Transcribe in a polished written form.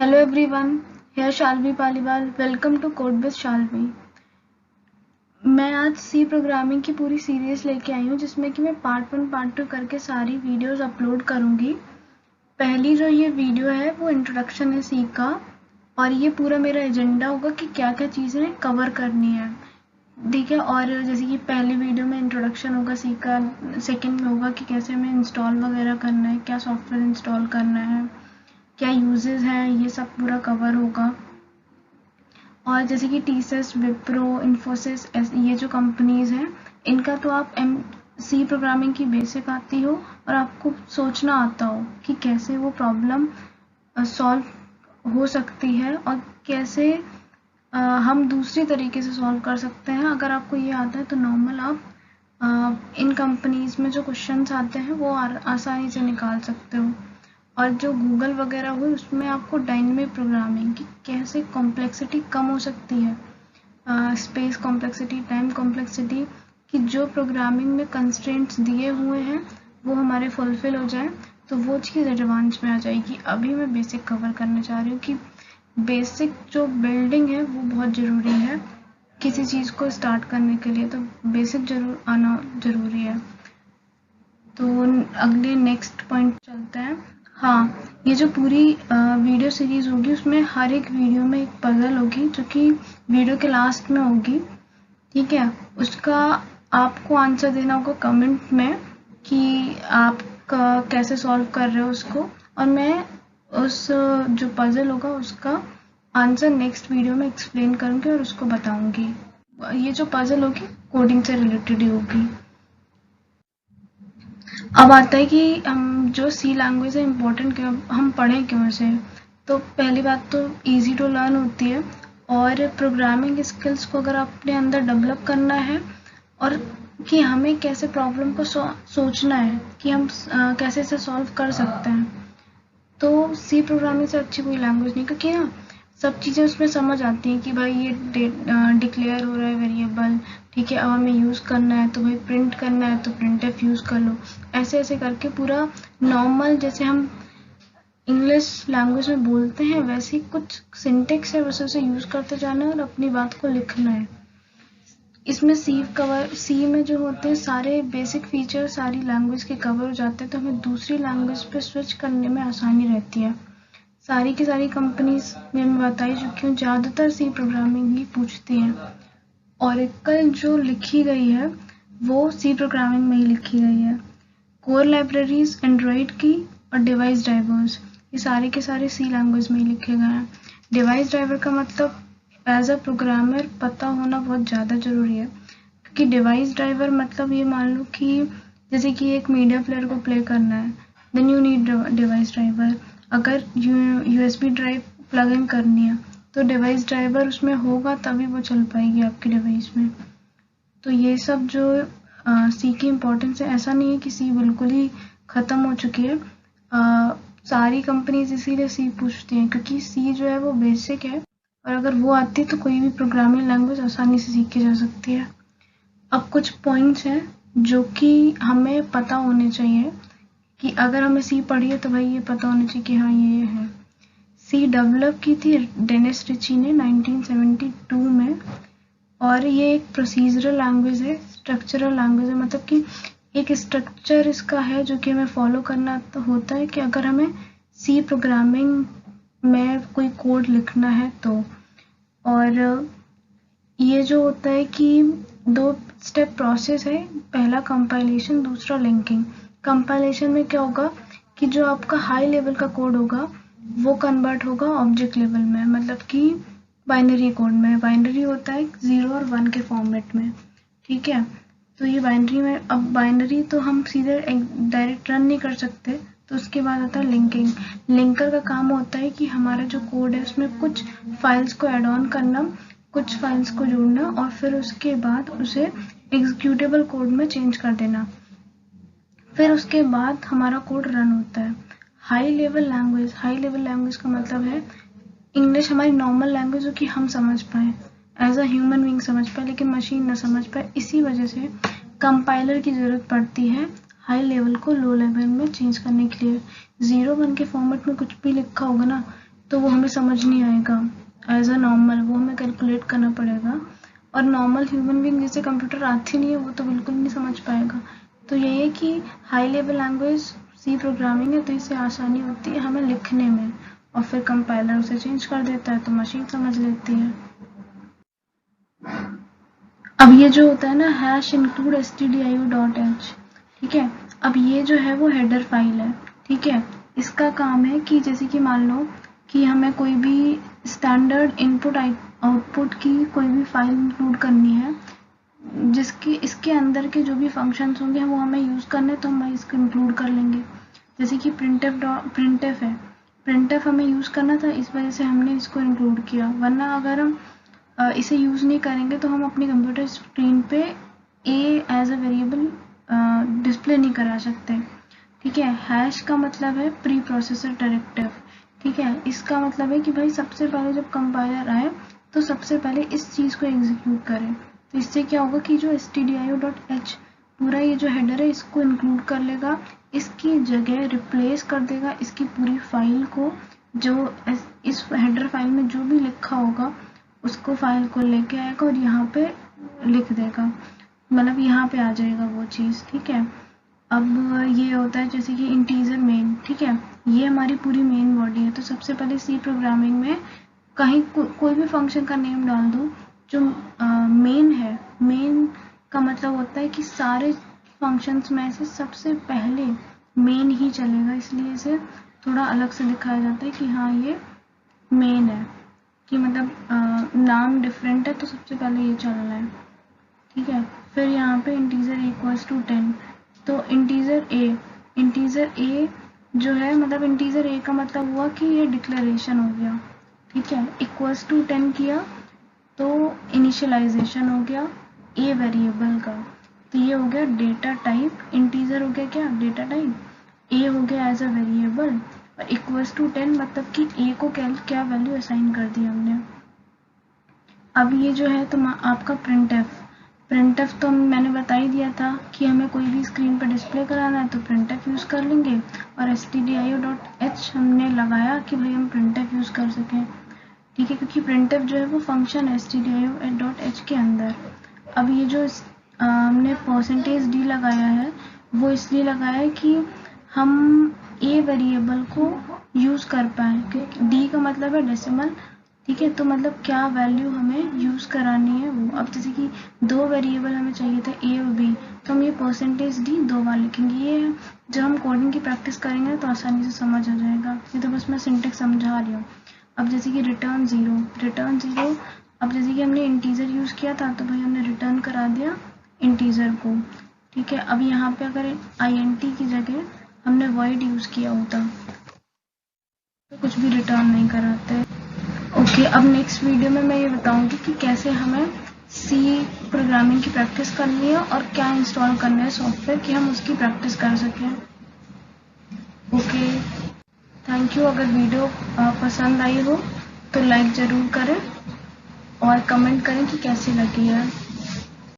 Hello everyone, here Shalvi Paliwal. Welcome to Code with Shalvi. मैं आज सी programming की पूरी सीरीज लेके आई हूँ जिसमें कि मैं पार्ट 1 पार्ट 2 करके सारी वीडियोस अपलोड करूँगी। पहली जो ये वीडियो है वो इंट्रोडक्शन है सी का, और ये पूरा मेरा एजेंडा होगा कि क्या क्या चीज़ें कवर करनी है, ठीक है। और जैसे कि पहली वीडियो में इंट्रोडक्शन होगा सी का, सेकेंड में होगा कि कैसे हमें इंस्टॉल वगैरह करना है, क्या सॉफ्टवेयर इंस्टॉल करना है, क्या यूजेस हैं, ये सब पूरा कवर होगा। और जैसे कि टीसीएस, विप्रो, इन्फोसिस, ये जो कंपनीज हैं इनका तो आप सी प्रोग्रामिंग की बेसिक आती हो और आपको सोचना आता हो कि कैसे वो प्रॉब्लम सॉल्व हो सकती है और कैसे हम दूसरी तरीके से सॉल्व कर सकते हैं। अगर आपको ये आता है तो नॉर्मल आप इन कंपनीज में जो क्वेश्चंस आते हैं वो आसानी से निकाल सकते हो। और जो गूगल वगैरह हुई उसमें आपको डायनेमिक प्रोग्रामिंग की कैसे कॉम्प्लेक्सिटी कम हो सकती है, स्पेस कॉम्प्लेक्सिटी, टाइम कॉम्प्लेक्सिटी, कि जो प्रोग्रामिंग में कंस्ट्रेंट्स दिए हुए हैं वो हमारे फुलफिल हो जाए, तो वो चीज़ एडवांस में आ जाएगी। अभी मैं बेसिक कवर करने जा रही हूँ कि बेसिक जो बिल्डिंग है वो बहुत ज़रूरी है किसी चीज़ को स्टार्ट करने के लिए, तो बेसिक जरूर आना ज़रूरी है। तो अगले नेक्स्ट पॉइंट चलते हैं। हाँ, ये जो पूरी वीडियो सीरीज होगी उसमें हर एक वीडियो में एक पजल होगी जो कि वीडियो के लास्ट में होगी, ठीक है। उसका आपको आंसर देना होगा कमेंट में कि आप कैसे सॉल्व कर रहे हो उसको, और मैं उस जो पजल होगा उसका आंसर नेक्स्ट वीडियो में एक्सप्लेन करूँगी और उसको बताऊँगी। ये जो पजल होगी कोडिंग से रिलेटेड ही होगी। अब आता है कि हम जो सी लैंग्वेज है इम्पोर्टेंट क्यों, हम पढ़ें क्यों इसे। तो पहली बात तो इजी टू लर्न होती है, और प्रोग्रामिंग स्किल्स को अगर अपने अंदर डेवलप करना है और कि हमें कैसे प्रॉब्लम को सोचना है कि हम कैसे इसे सॉल्व कर सकते हैं, तो सी प्रोग्रामिंग से अच्छी कोई लैंग्वेज नहीं, क्योंकि ना सब चीज़ें उसमें समझ आती हैं कि भाई ये डिक्लेयर हो रहा है वेरिएबल, ठीक है, अब हमें यूज़ करना है तो भाई प्रिंट करना है तो प्रिंटफ यूज़ कर लो। ऐसे ऐसे करके पूरा नॉर्मल जैसे हम इंग्लिश लैंग्वेज में बोलते हैं वैसे ही कुछ सिंटेक्स है, वैसे उसे यूज़ करते जाना है और अपनी बात को लिखना है। इसमें सी में जो होते हैं सारे बेसिक फीचर सारी लैंग्वेज के कवर हो जाते हैं, तो हमें दूसरी लैंग्वेज पे स्विच करने में आसानी रहती है। सारी की सारी कंपनीज में मैं बता ही चुकी हूँ, ज़्यादातर सी प्रोग्रामिंग ही पूछती हैं। ओरेकल जो लिखी गई है वो सी प्रोग्रामिंग में ही लिखी गई है। कोर लाइब्रेरीज एंड्रॉयड की और डिवाइस ड्राइवर्स ये सारे के सारे सी लैंग्वेज में ही लिखे गए हैं। डिवाइस ड्राइवर का मतलब एज अ प्रोग्रामर पता होना बहुत ज़्यादा ज़रूरी है, क्योंकि डिवाइस ड्राइवर मतलब ये मान लो कि जैसे कि एक मीडिया प्लेयर को प्ले करना है, then you need device driver. अगर यूएसबी ड्राइव प्लग इन करनी है तो डिवाइस ड्राइवर उसमें होगा तभी वो चल पाएगी आपके डिवाइस में। तो ये सब जो सी की इम्पोर्टेंस है, ऐसा नहीं है कि सी बिल्कुल ही ख़त्म हो चुकी है। सारी कंपनीज इसीलिए सी पूछती हैं क्योंकि सी जो है वो बेसिक है, और अगर वो आती है तो कोई भी प्रोग्रामिंग लैंग्वेज आसानी से सीखी जा सकती है। अब कुछ पॉइंट्स हैं जो कि हमें पता होने चाहिए कि अगर हमें सी पढ़ी है तो भाई ये पता होना चाहिए कि हाँ ये है। सी डेवलप की थी डेनिस रिची ने 1972 में, और ये एक प्रोसीजरल लैंग्वेज है, स्ट्रक्चरल लैंग्वेज है, मतलब कि एक स्ट्रक्चर इसका है जो कि हमें फॉलो करना तो होता है कि अगर हमें सी प्रोग्रामिंग में कोई कोड लिखना है तो। और ये जो होता है कि 2 स्टेप प्रोसेस है, पहला कंपाइलेशन, दूसरा लिंकिंग। कंपाइलेशन में क्या होगा कि जो आपका हाई लेवल का कोड होगा वो कन्वर्ट होगा ऑब्जेक्ट लेवल में, मतलब कि बाइनरी कोड में। बाइनरी होता है 0 और 1 के फॉर्मेट में, ठीक है। तो ये बाइनरी में, अब बाइनरी तो हम सीधे डायरेक्ट रन नहीं कर सकते, तो उसके बाद आता है लिंकिंग। लिंकर का काम होता है कि हमारा जो कोड है उसमें कुछ फाइल्स को ऐड ऑन करना, कुछ फाइल्स को जोड़ना और फिर उसके बाद उसे एग्जीक्यूटेबल कोड में चेंज कर देना, फिर उसके बाद हमारा कोड रन होता है। हाई लेवल लैंग्वेज का मतलब है इंग्लिश हमारी नॉर्मल लैंग्वेज हो कि हम समझ पाए, एज अ ह्यूमन बीइंग समझ पाए, लेकिन मशीन ना समझ पाए। इसी वजह से कंपाइलर की ज़रूरत पड़ती है हाई लेवल को लो लेवल में चेंज करने के लिए। 0 1 के फॉर्मेट में कुछ भी लिखा होगा ना, तो वो हमें समझ नहीं आएगा एज अ नॉर्मल, वो हमें कैलकुलेट करना पड़ेगा। और नॉर्मल ह्यूमन बीइंग जिसे कंप्यूटर आती नहीं है वो तो बिल्कुल नहीं समझ पाएगा। तो यही है कि high level language C programming है, तो इससे आसानी होती है हमें लिखने में, और फिर कंपाइलर उसे चेंज कर देता है तो मशीन समझ लेती है। अब ये जो होता है ना हैश इंक्लूड stdio.h, ठीक है, अब ये जो है वो हेडर फाइल है, ठीक है। इसका काम है कि जैसे कि मान लो कि हमें कोई भी स्टैंडर्ड इनपुट आउटपुट की कोई भी फाइल इंक्लूड करनी है, जिसके इसके अंदर के जो भी फंक्शंस होंगे वो हमें यूज़ करने, तो हम इसको इंक्लूड कर लेंगे। जैसे कि प्रिंटफ है, प्रिंटफ हमें यूज़ करना था, इस वजह से हमने इसको इंक्लूड किया, वरना अगर हम इसे यूज़ नहीं करेंगे तो हम अपनी कंप्यूटर स्क्रीन पे ए एज अ वेरिएबल डिस्प्ले नहीं करा सकते, ठीक है। हैश का मतलब है प्री प्रोसेसर डायरेक्टिव, ठीक है। इसका मतलब है कि भाई सबसे पहले जब कंपाइलर आए तो सबसे पहले इस चीज़ को एग्जीक्यूट करें। तो इससे क्या होगा कि जो stdio.h पूरा ये जो हेडर है इसको इंक्लूड कर लेगा, इसकी जगह रिप्लेस कर देगा इसकी पूरी फाइल को, जो इस हेडर फाइल में जो भी लिखा होगा उसको फाइल को लेके आएगा और यहाँ पे लिख देगा, मतलब यहाँ पे आ जाएगा वो चीज़, ठीक है। अब ये होता है जैसे कि इंटीजर मेन, ठीक है, ये हमारी पूरी मेन बॉडी है। तो सबसे पहले सी प्रोग्रामिंग में कहीं कोई भी फंक्शन का नेम डाल दो, जो मेन है, मेन का मतलब होता है कि सारे फंक्शंस में से सबसे पहले मेन ही चलेगा, इसलिए इसे थोड़ा अलग से दिखाया जाता है कि हाँ ये मेन है, कि मतलब नाम डिफरेंट है तो सबसे पहले ये चलना है, ठीक है। फिर यहाँ पे इंटीजर इक्वल्स टू 10, तो इंटीजर ए जो है, मतलब इंटीजर ए का मतलब हुआ कि ये डिक्लेरेशन हो गया, ठीक है। इक्वल्स टू 10 किया तो इनिशियलाइजेशन हो गया ए वेरिएबल का, तो ये हो गया डेटा टाइप, इंटीजर हो गया क्या डेटा टाइप, ए हो गया एज अ वेरिएबल, और इक्वल्स टू 10 मतलब कि ए को क्या वैल्यू असाइन कर दी हमने। अब ये जो है तो आपका प्रिंटफ तो मैंने बता ही दिया था कि हमें कोई भी स्क्रीन पर डिस्प्ले कराना है तो प्रिंटफ यूज़ कर लेंगे, और stdio.h हमने लगाया कि भाई हम प्रिंटफ यूज़ कर सकें, ठीक है, क्योंकि प्रिंटफ जो है वो फंक्शन है stdio.h के अंदर। अब ये जो हमने %d लगाया है वो इसलिए लगाया है कि हम ए वेरिएबल को यूज़ कर पाएँ, क्योंकि डी का मतलब है डेसिमल, ठीक है, तो मतलब क्या वैल्यू हमें यूज़ करानी है वो। अब जैसे कि दो वेरिएबल हमें चाहिए थे ए और बी, तो हम ये %d 2 बार लिखेंगे। ये जब हम कोडिंग की प्रैक्टिस करेंगे तो आसानी से समझ आ जाएगा, ये तो बस मैं सिंटेक्स समझा रही हूँ। अब जैसे कि रिटर्न ज़ीरो, अब जैसे कि हमने इंटीजर यूज़ किया था तो भाई हमने रिटर्न करा दिया इंटीजर को, ठीक है। अब यहाँ पे अगर int की जगह हमने void यूज़ किया होता तो कुछ भी रिटर्न नहीं कराते। ओके, अब नेक्स्ट वीडियो में मैं ये बताऊंगी कि कैसे हमें सी प्रोग्रामिंग की प्रैक्टिस करनी है और क्या इंस्टॉल करना है सॉफ्टवेयर कि हम उसकी प्रैक्टिस कर सकें। Okay, thank you. अगर वीडियो पसंद आई हो तो लाइक ज़रूर करें और कमेंट करें कि कैसी लगी है।